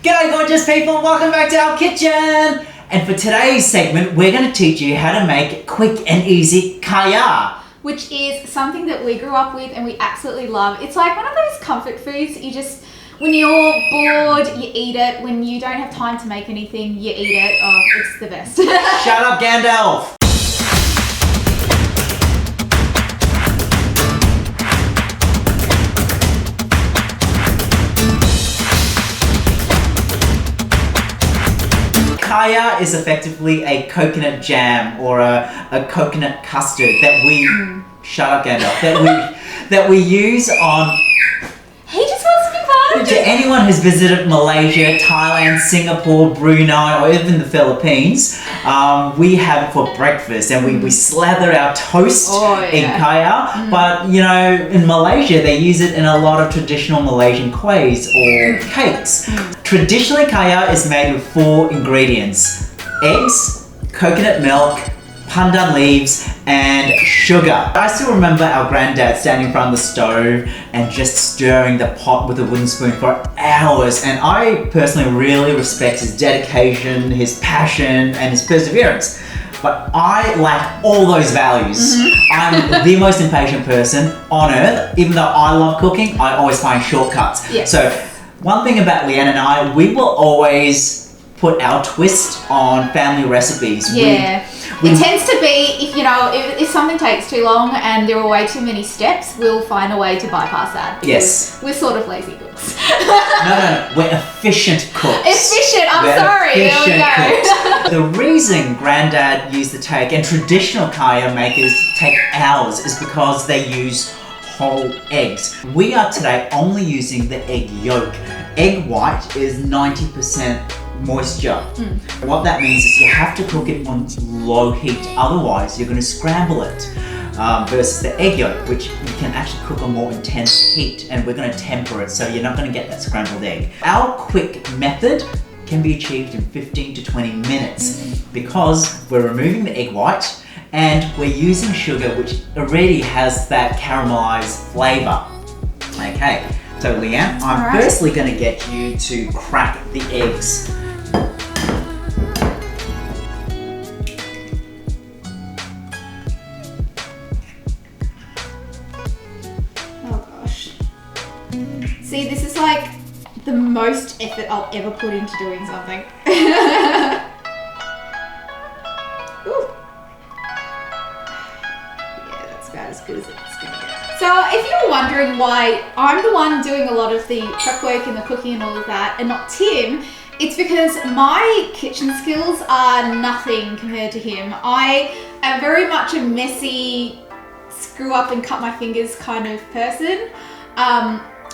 G'day gorgeous people, welcome back to our kitchen! And for today's segment, we're going to teach you how to make quick and easy kaya. Which is something that we grew up with and we absolutely love. It's like one of those comfort foods that you just, when you're bored, you eat it. When you don't have time to make anything, you eat it. Oh, it's the best. Shut up, Gandalf! Kaya is effectively a coconut jam or a coconut custard that we shut up, Gandalf, that we use on. He just wants to be part of it. To anyone who's visited Malaysia, Thailand, Singapore, Brunei, or even the Philippines, we have it for breakfast, and we slather our toast in kaya. But you know, in Malaysia, they use it in a lot of traditional Malaysian kuehs or cakes. Traditionally, kaya is made with 4 ingredients: eggs, coconut milk, pandan leaves, and sugar. I still remember our granddad standing in front of the stove and just stirring the pot with a wooden spoon for hours. And I personally really respect his dedication, his passion, and his perseverance. But I lack all those values. I'm the most impatient person on earth. Even though I love cooking, I always find shortcuts. Yes. So one thing about Leanne and I, we will always put our twist on family recipes. Yeah. It tends to be, if something takes too long and there are way too many steps, we'll find a way to bypass that. Yes. We're sort of lazy cooks. No, we're efficient cooks. Efficient, I'm sorry. Efficient There we go. The reason Grandad used to take, and traditional kaya makers take ours, is because they use whole eggs. We are today only using the egg yolk. Egg white is 90% moisture. What that means is you have to cook it on low heat, otherwise you're going to scramble it. Versus the egg yolk, which you can actually cook on more intense heat, and we're going to temper it so you're not going to get that scrambled egg. Our quick method can be achieved in 15 to 20 minutes because we're removing the egg white and we're using sugar, which already has that caramelized flavour. Okay, so Leanne, I'm firstly going to get you to crack the eggs. See, this is like the most effort I'll ever put into doing something. Ooh. Yeah, that's about as good as it's gonna get. So if you're wondering why I'm the one doing a lot of the prep work and the cooking and all of that and not Tim, it's because my kitchen skills are nothing compared to him. I am very much a messy, screw up and cut my fingers kind of person.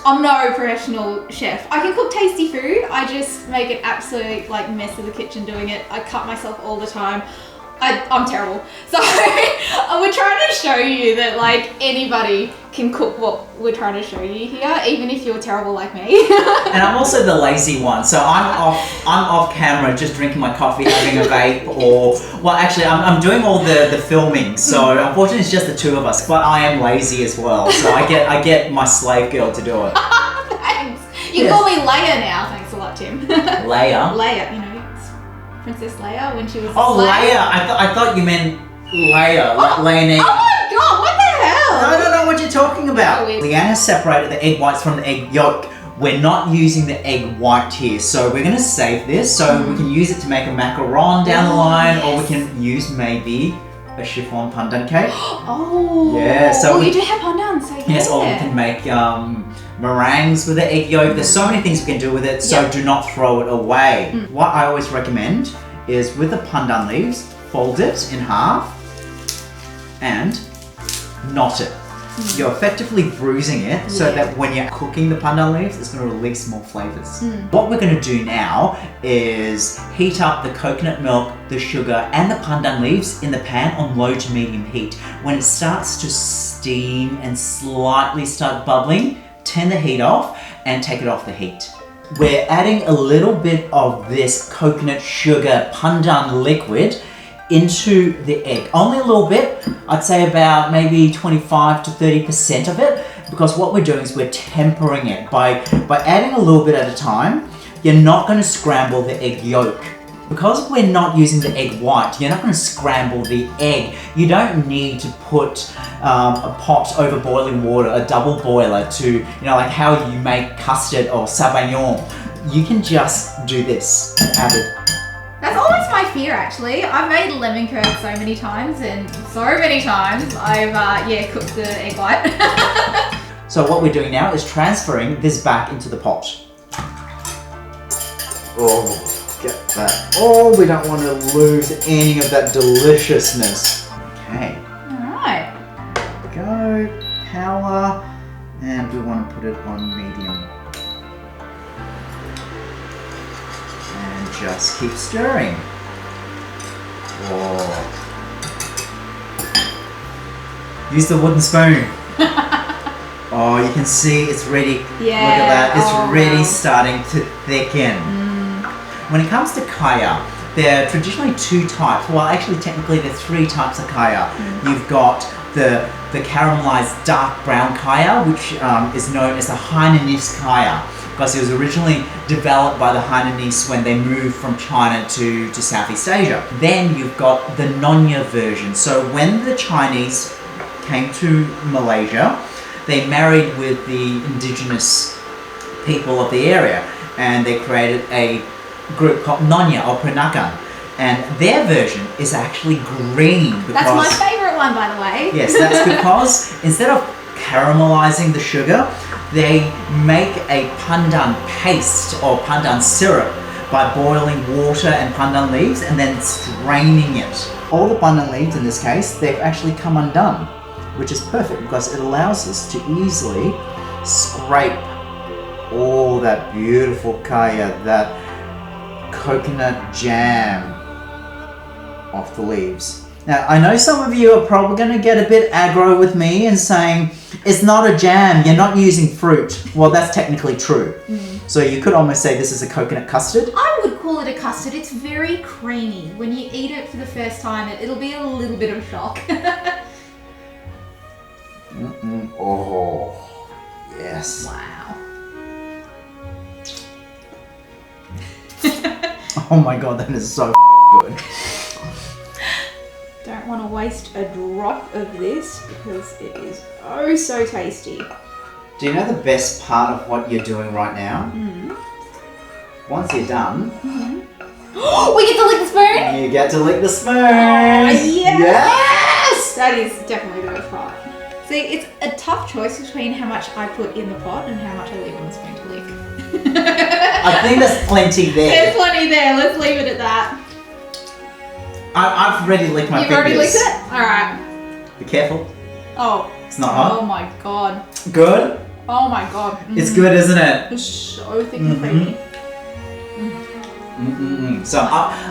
I'm no professional chef. I can cook tasty food. I just make an absolute mess of the kitchen doing it. I cut myself all the time. I'm terrible. So we're trying to show you that anybody can cook what we're trying to show you here, even if you're terrible like me. And I'm also the lazy one. So I'm off camera just drinking my coffee, having a vape, or well actually I'm doing all the filming. So unfortunately it's just the two of us. But I am lazy as well. So I get my slave girl to do it. Thanks. You call me Leia now. Thanks a lot, Tim. Leia? Leia, Princess Leia when she was Leia! I thought you meant Leia, like Leanne. Oh my god, what the hell? I don't know what you're talking about. Oh, Leanne has separated the egg whites from the egg yolk. We're not using the egg white here, so we're going to save this so we can use it to make a macaron down the line, or we can use maybe a chiffon pandan cake. Oh. Yeah, so you do have pandan, so yeah. Yes, or we can make meringues with the egg yolk. There's so many things we can do with it, so do not throw it away. What I always recommend is with the pandan leaves, fold it in half and knot it. You're effectively bruising it so that when you're cooking the pandan leaves, it's going to release more flavours. What we're going to do now is heat up the coconut milk, the sugar and the pandan leaves in the pan on low to medium heat. When it starts to steam and slightly start bubbling, turn the heat off and take it off the heat. We're adding a little bit of this coconut sugar pandan liquid into the egg. Only a little bit, I'd say about maybe 25 to 30% of it, because what we're doing is we're tempering it by adding a little bit at a time. you're not going to scramble the egg yolk. Because we're not using the egg white, you're not going to scramble the egg. You don't need to put a pot over boiling water, a double boiler to, like how you make custard or sabayon. You can just do this and add it. That's always my fear, actually. I've made lemon curd so many times, and so many times I've cooked the egg white. So what we're doing now is transferring this back into the pot. Oh, get that. Oh, we don't want to lose any of that deliciousness. Okay. Alright. Go, power, and we want to put it on medium. And just keep stirring. Oh. Use the wooden spoon. Oh, you can see it's ready. Yeah. Look at that. It's ready, wow. starting to thicken. When it comes to kaya, there are traditionally two types. Well, actually, technically, there are three types of kaya. You've got the caramelized dark brown kaya, which is known as the Hainanese kaya, because it was originally developed by the Hainanese when they moved from China to Southeast Asia. Then you've got the Nonya version. So when the Chinese came to Malaysia, they married with the indigenous people of the area, and they created a group called Nonya or Peranakan, and their version is actually green. Because, that's my favourite one, by the way. Yes, that's because instead of caramelizing the sugar, they make a pandan paste or pandan syrup by boiling water and pandan leaves and then straining it. All the pandan leaves in this case, they've actually come undone, which is perfect because it allows us to easily scrape all that beautiful kaya, that coconut jam off the leaves. Now, I know some of you are probably going to get a bit aggro with me and saying, it's not a jam, you're not using fruit. Well, that's technically true. So you could almost say this is a coconut custard. I would call it a custard. It's very creamy. When you eat it for the first time, it'll be a little bit of a shock. Oh, yes. Wow. Oh my god, that is so good. Don't want to waste a drop of this because it is oh so tasty. Do you know the best part of what you're doing right now? Once you're done, we get to lick the spoon? you get to lick the spoon. Yes! That is definitely the best part. See, it's a tough choice between how much I put in the pot and how much I leave on the spoon to lick. I think there's plenty there. There's plenty there. Let's leave it at that. I've already licked my You've fingers. already licked it? Alright. Be careful. Oh. It's not hot. Oh my god. Good? Oh my god. It's good, isn't it? It's so thick and creamy. So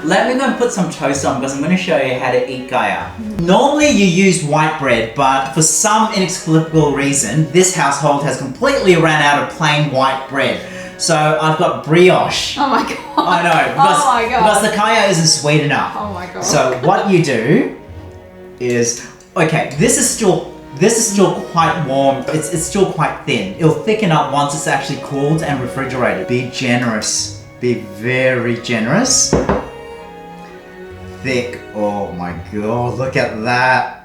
let me go and put some toast on because I'm going to show you how to eat kaya. Normally you use white bread, but for some inexplicable reason, this household has completely ran out of plain white bread. So I've got brioche. Oh my god. I know, because the kaya isn't sweet enough. Oh my god. So what you do is, okay, this is still quite warm. It's still quite thin. It'll thicken up once it's actually cooled and refrigerated. Be generous. Be very generous. Thick. Oh my god, look at that.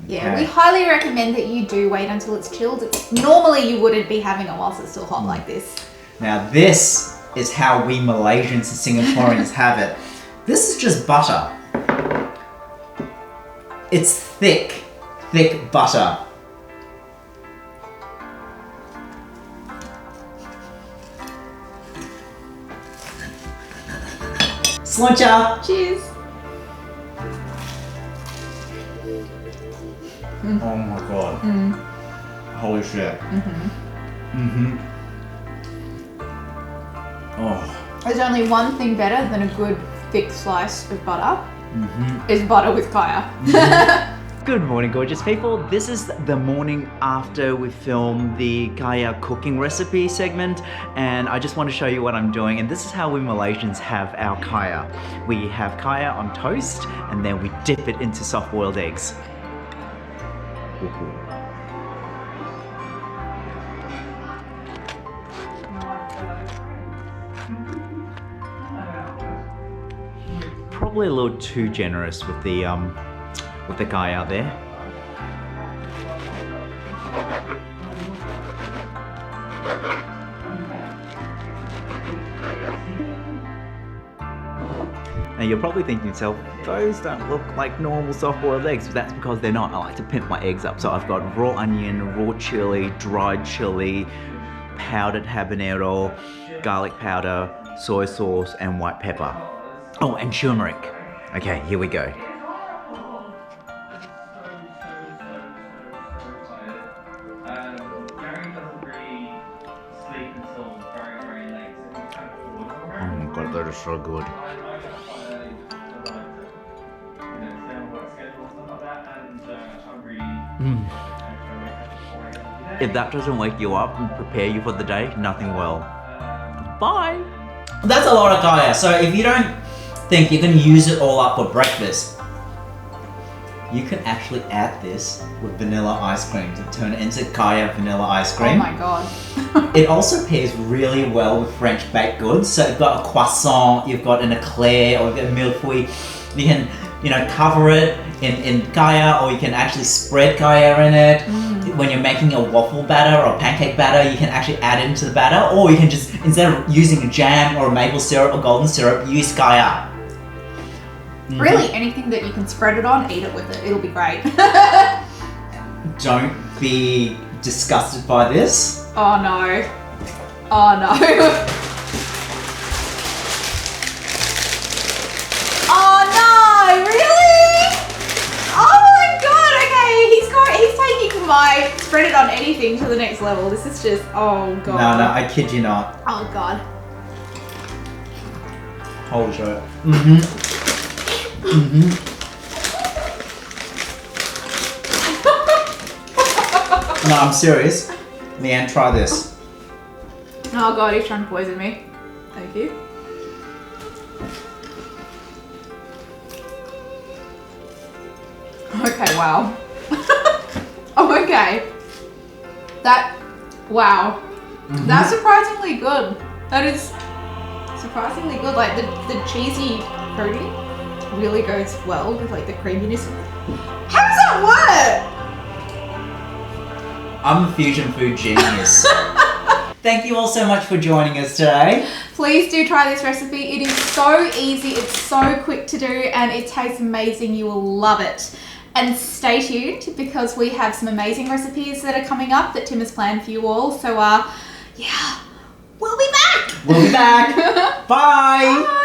Yeah, Okay. we highly recommend that you do wait until it's chilled. Normally you wouldn't be having it whilst it's still hot like this. Now this is how we Malaysians and Singaporeans have it. This is just butter. It's thick butter. Sláinte. Cheers. Oh my god. Holy shit. Oh. There's only one thing better than a good thick slice of butter. Is butter with kaya. Good morning, gorgeous people. This is the morning after we filmed the kaya cooking recipe segment, and I just want to show you what I'm doing. And this is how we Malaysians have our kaya. We have kaya on toast, and then we dip it into soft-boiled eggs. Probably a little too generous with the guy out there. Now you're probably thinking to yourself, those don't look like normal soft-boiled eggs, but that's because they're not. I like to pimp my eggs up. So I've got raw onion, raw chili, dried chili, powdered habanero, garlic powder, soy sauce, and white pepper. Oh, and turmeric. Okay, here we go. Oh my god, that is so good. If that doesn't wake you up and prepare you for the day, nothing will. Bye! That's a lot of kaya, so if you don't think you're going to use it all up for breakfast, you can actually add this with vanilla ice cream to turn it into kaya vanilla ice cream. Oh my god. It also pairs really well with French baked goods. So you've got a croissant, you've got an eclair, or you've got a mille-feuille. You can, cover it in kaya, or you can actually spread kaya in it. When you're making a waffle batter or pancake batter, you can actually add it into the batter, or you can just, instead of using a jam or a maple syrup or golden syrup, use kaya. Really, anything that you can spread it on, eat it with it. It'll be great. Don't be disgusted by this. Oh no. Oh no. Oh no, really? Oh my god, okay. He's taking my spread it on anything to the next level. This is just, oh god. No, I kid you not. Oh god. Holy shit. No, I'm serious. Leanne, try this. Oh god, he's trying to poison me. Thank you. Okay, wow. Oh, okay. Wow. That's surprisingly good. That is surprisingly good. Like the cheesy coating really goes well with like the creaminess. How does that work? I'm a fusion food genius. Thank you all so much for joining us today. Please do try this recipe. It is so easy, it's so quick to do, and it tastes amazing. You will love it. And stay tuned because we have some amazing recipes that are coming up that Tim has planned for you all. So, yeah, we'll be back. We'll be back. Bye. Bye.